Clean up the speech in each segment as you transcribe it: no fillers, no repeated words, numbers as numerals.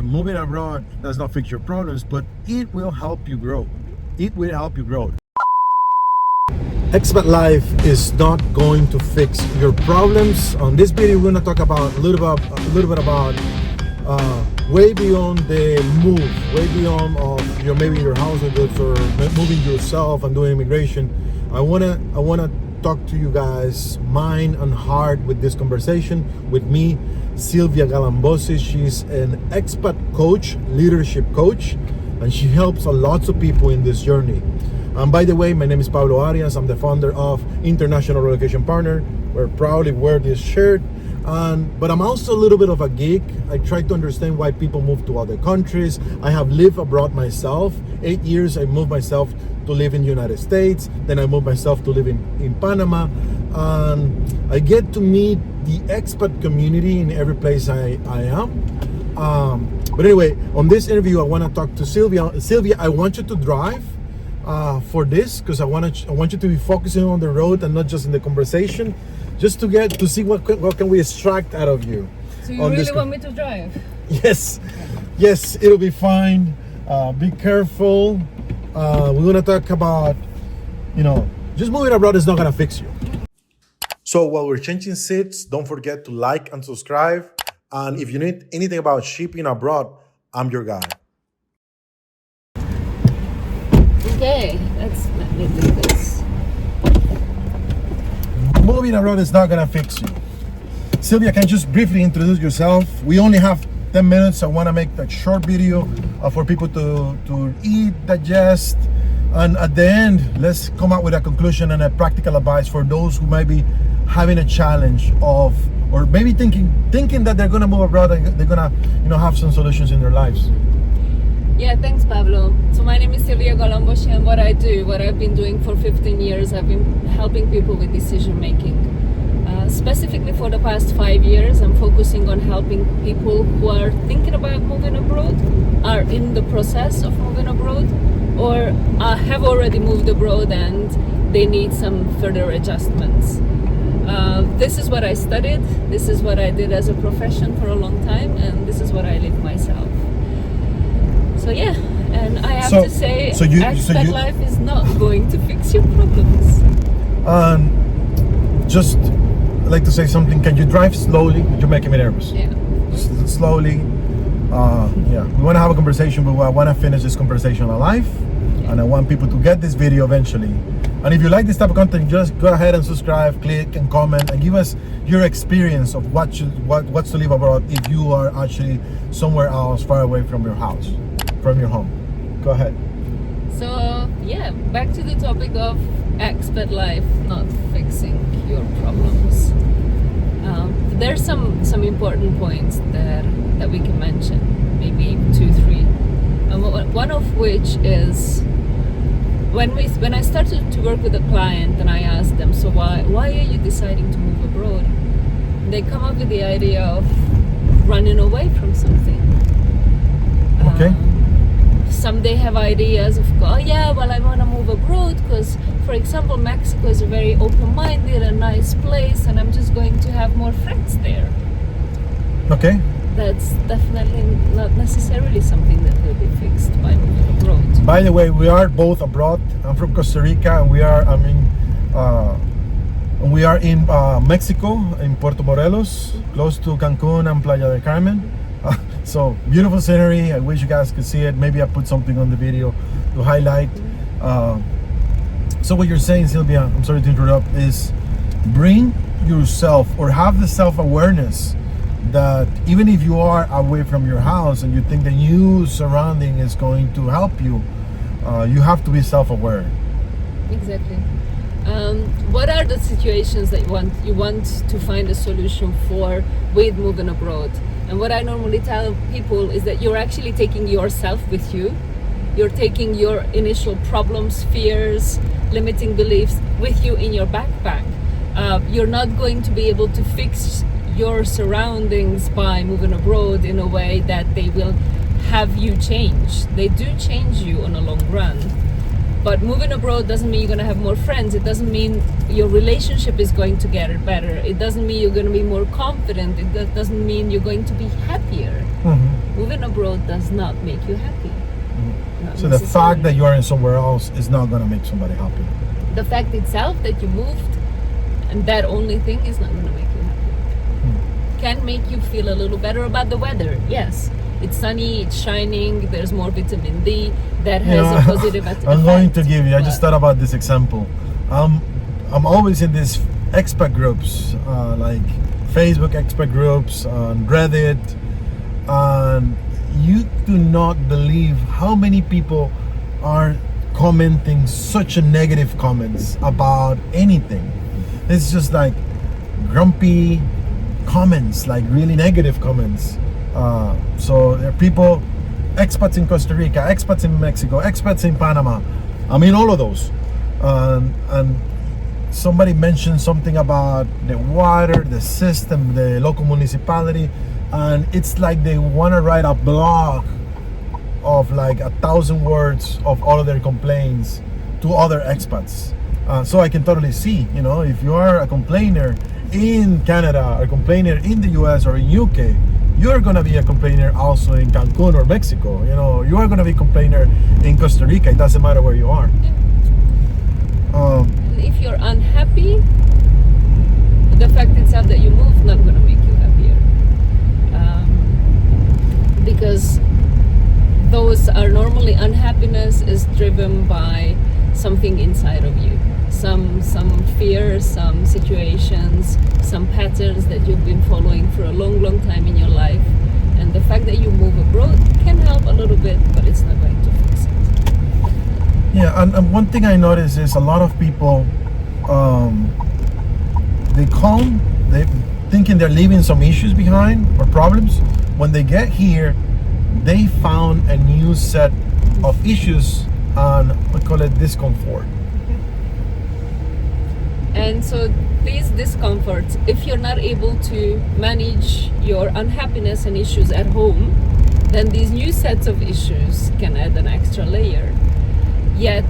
moving abroad does not fix your problems, but it will help you grow. It will help you grow. Expat life is not going to fix your problems. On this video, we're going to talk about a little bit about way beyond the move, way beyond of maybe your household goods or moving yourself and doing immigration. I wanna talk to you guys mind and heart with this conversation with me, Silvia Galambosi. She's an expat coach, leadership coach, and she helps a lots of people in this journey. And by the way, my name is Pablo Arias. I'm the founder of International Relocation Partner. We're proudly wear this shirt. But I'm also a little bit of a geek. I try to understand why people move to other countries. I have lived abroad myself. 8 years I moved myself to live in the United States. Then I moved myself to live in Panama. And I get to meet the expat community in every place I am. But anyway, on this interview, I want to talk to Silvia. Silvia, I want you to drive for this because I want you to be focusing on the road and not just in the conversation, just to get to see what can we extract out of you. So you really want me to drive? Yes, yes, it'll be fine. Be careful. We're gonna talk about, just moving abroad is not gonna fix you. So while we're changing seats, don't forget to like and subscribe. And if you need anything about shipping abroad, I'm your guy. Okay, let me do this. Moving abroad is not gonna fix you. Silvia, can you just briefly introduce yourself? We only have 10 minutes. I wanna make a short video for people to eat, digest, and at the end, let's come up with a conclusion and a practical advice for those who might be having a challenge or maybe thinking that they're gonna move abroad and they're gonna, have some solutions in their lives. Yeah, thanks, Pablo. So my name is Silvia Galambosi, and what I've been doing for 15 years, I've been helping people with decision making. Specifically for the past 5 years, I'm focusing on helping people who are thinking about moving abroad, are in the process of moving abroad, or have already moved abroad and they need some further adjustments. This is what I studied, this is what I did as a profession for a long time, and this is what I live myself. So yeah, and I have to say, expat life is not going to fix your problems. Just like to say something. Can you drive slowly? You're making me nervous. Yeah. Just slowly. Yeah, we want to have a conversation, but I want to finish this conversation alive, and I want people to get this video eventually. And if you like this type of content, just go ahead and subscribe, click and comment, and give us your experience of what's to live abroad if you are actually somewhere else, far away from your house, from your home. Go ahead. So yeah, back to the topic of expat life not fixing your problems. There's some important points that we can mention, maybe 2, 3. One of which is when I started to work with a client and I asked them, so why are you deciding to move abroad? They come up with the idea of running away from something. Okay. Some they have ideas of, I want to move abroad because, for example, Mexico is a very open-minded and nice place, and I'm just going to have more friends there. Okay. That's definitely not necessarily something that will be fixed by moving abroad. By the way, we are both abroad. I'm from Costa Rica, and we are in Mexico, in Puerto Morelos, close to Cancun and Playa del Carmen. So beautiful scenery. I wish you guys could see it. Maybe I put something on the video to highlight. So what you're saying, Silvia, I'm sorry to interrupt, is bring yourself or have the self-awareness that even if you are away from your house and you think the new surrounding is going to help you, you have to be self-aware. Exactly. What are the situations that you want to find a solution for with moving abroad? And what I normally tell people is that you're actually taking yourself with you. You're taking your initial problems, fears, limiting beliefs with you in your backpack. You're not going to be able to fix your surroundings by moving abroad in a way that they will have you change. They do change you on a long run. But moving abroad doesn't mean you're going to have more friends. It doesn't mean your relationship is going to get better. It doesn't mean you're going to be more confident. It doesn't mean you're going to be happier. Mm-hmm. moving abroad does not make you happy. Not So the fact necessarily. that you are in somewhere else is not going to make somebody happy. The fact itself that you moved, and that only thing is not going to make you happy. Can make you feel a little better about the weather. Yes, it's sunny, it's shining, there's more vitamin D. That has a positive effect. I'm going to give you. I just thought about this example. I'm always in these expat groups, like Facebook expat groups, on Reddit, and you do not believe how many people are commenting such a negative comments about anything. It's just like grumpy comments, like really negative comments. So there are people, expats in Costa Rica, expats in Mexico, expats in Panama. I mean, all of those. And somebody mentioned something about the water, the system, the local municipality, and it's like they want to write a blog of like 1,000 words of all of their complaints to other expats. So I can totally see, if you are a complainer in Canada, or a complainer in the US or in UK, you're gonna be a complainer also in Cancun or Mexico. You are gonna be a complainer in Costa Rica. It doesn't matter where you are. If you're unhappy, the fact itself that you moved not going to make you happier, because those are normally unhappiness is driven by something inside of you, some fear, some situations, some patterns that you've been following for a long time in your life, and the fact that you move abroad can help a little bit, but it's not going to fix it. Yeah, and one thing I notice is a lot of people, they come, they thinking they're leaving some issues behind or problems. When they get here, they found a new set of issues, and we call it discomfort. And so these discomforts, if you're not able to manage your unhappiness and issues at home, then these new sets of issues can add an extra layer. Yet,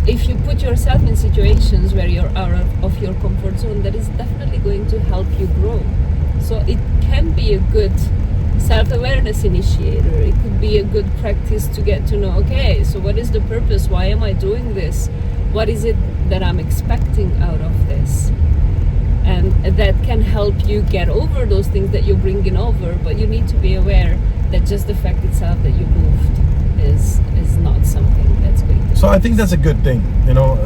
if you put yourself in situations where you're out of your comfort zone, that is definitely going to help you grow. So it can be a good self-awareness initiator. It could be a good practice to get to know, okay, so what is the purpose? Why am I doing this? What is it that I'm expecting out of this? And that can help you get over those things that you're bringing over, but you need to be aware that just the fact itself that you moved is not something that's going to. So I think that's a good thing.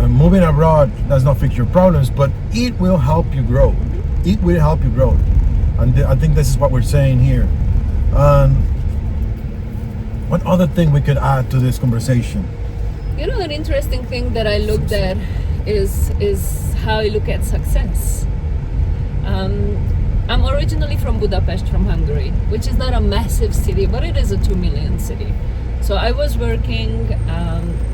Moving abroad does not fix your problems, but it will help you grow. It will help you grow. And I think this is what we're saying here. What other thing we could add to this conversation? An interesting thing that I looked at is how I look at success. I'm originally from Budapest, from Hungary, which is not a massive city, but it is a 2 million city. So I was working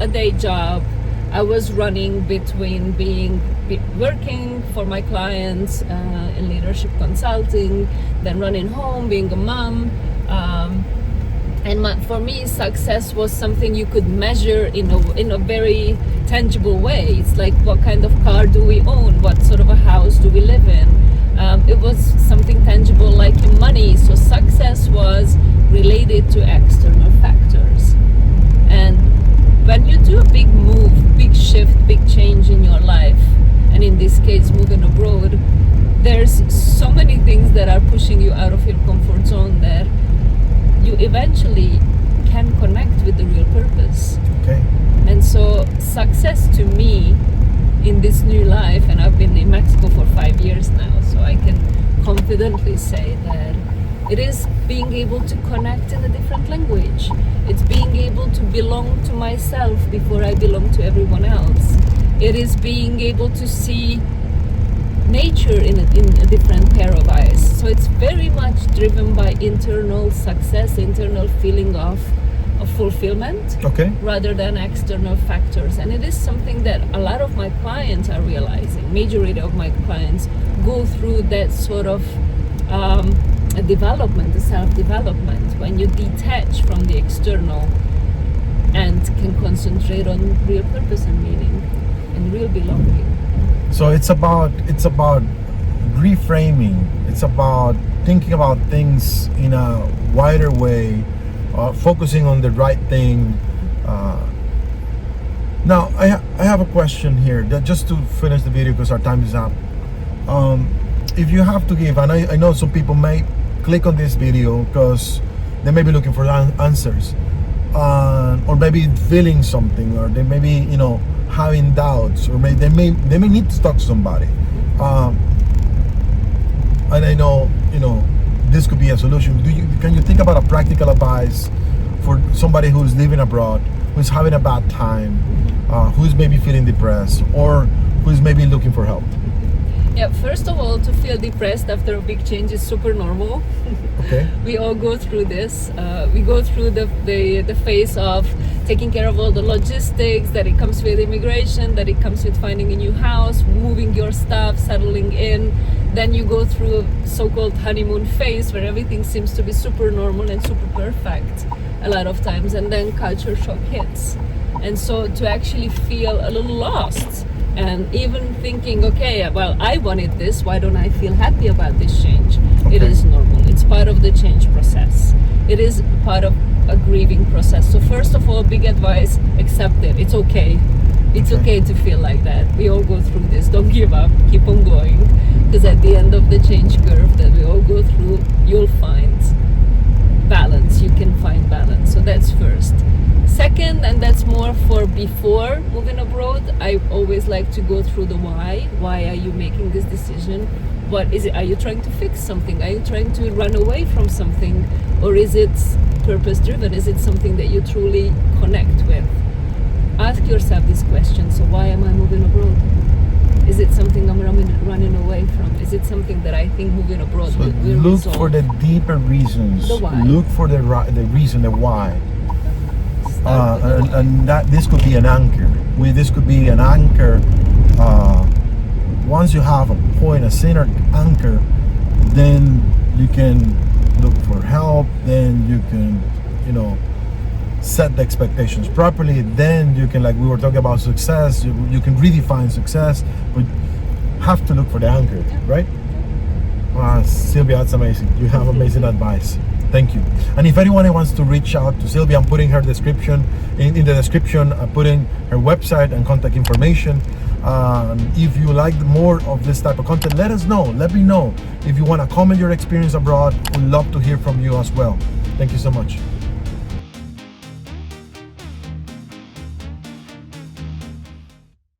a day job. I was running between working for my clients in leadership consulting, then running home, being a mom. For me, success was something you could measure in a very tangible way. It's like, what kind of car do we own? What sort of a house do we live in? It was something tangible like money. So success was related to external factors. And when you do a big move, big shift, big change in your life, and in this case moving abroad, there's so many things that are pushing you out of your comfort zone that you eventually can connect with the real purpose. Okay. And so success to me in this new life, and I've been in Mexico for 5 years now, so I can confidently say that it is being able to connect in a different language. It's being able to belong to myself before I belong to everyone else. It is being able to see nature in a different pair of eyes. So it's very much driven by internal success, internal feeling of fulfillment, Okay. rather than external factors. And it is something that a lot of my clients are realizing. Majority of my clients go through that sort of a development, a self-development, when you detach from the external and can concentrate on real purpose and meaning and real belonging. So it's about reframing. It's about thinking about things in a wider way, focusing on the right thing. Now, I have a question here, that just to finish the video because our time is up. If you have to give, and I know some people may click on this video because they may be looking for answers, or maybe feeling something, or they may be, you know, having doubts, or they may need to talk to somebody. And I know, you know, this could be a solution. Can you think about a practical advice for somebody who's living abroad, who's having a bad time, who's maybe feeling depressed, or who's maybe looking for help? Yeah, first of all, to feel depressed after a big change is super normal. Okay. We all go through this. We go through the phase of taking care of all the logistics that it comes with immigration, that it comes with finding a new house, moving your stuff, settling in. Then you go through a so-called honeymoon phase where everything seems to be super normal and super perfect a lot of times, and then culture shock hits. And so to actually feel a little lost, and even thinking, okay, well, I wanted this, why don't I feel happy about this change? Okay. It is normal. It's part of the change process. It is part of a grieving process. So first of all, big advice, accept it. It's okay. It's okay to feel like that. We all go through this. Don't give up. Keep on going. Because at the end of the change curve that we all go through, you'll find balance. You can find balance. So that's first. Second, and that's more for before moving abroad, I always like to go through the why. Why are you making this decision? What is it? Are you trying to fix something? Are you trying to run away from something? Or is it purpose driven? Is it something that you truly connect with? Ask yourself these questions. So why am I moving abroad? Is it something I'm running away from? Is it something that I think moving abroad So will look resolve? for the deeper reasons. The why. Look for the reason, the why. And that this could be an anchor. This could be an anchor. Once you have a point, a center anchor, then you can look for help. Then you can, you know, set the expectations properly. Then you can, like we were talking about success, you can redefine success, but have to look for the anchor, right? Silvia, that's amazing. You have amazing advice. Thank you. And if anyone wants to reach out to Silvia, I'm putting her description in the description. I'm putting her website and contact information. If you like more of this type of content, let us know. Let me know. If you want to comment your experience abroad, we'd love to hear from you as well. Thank you so much.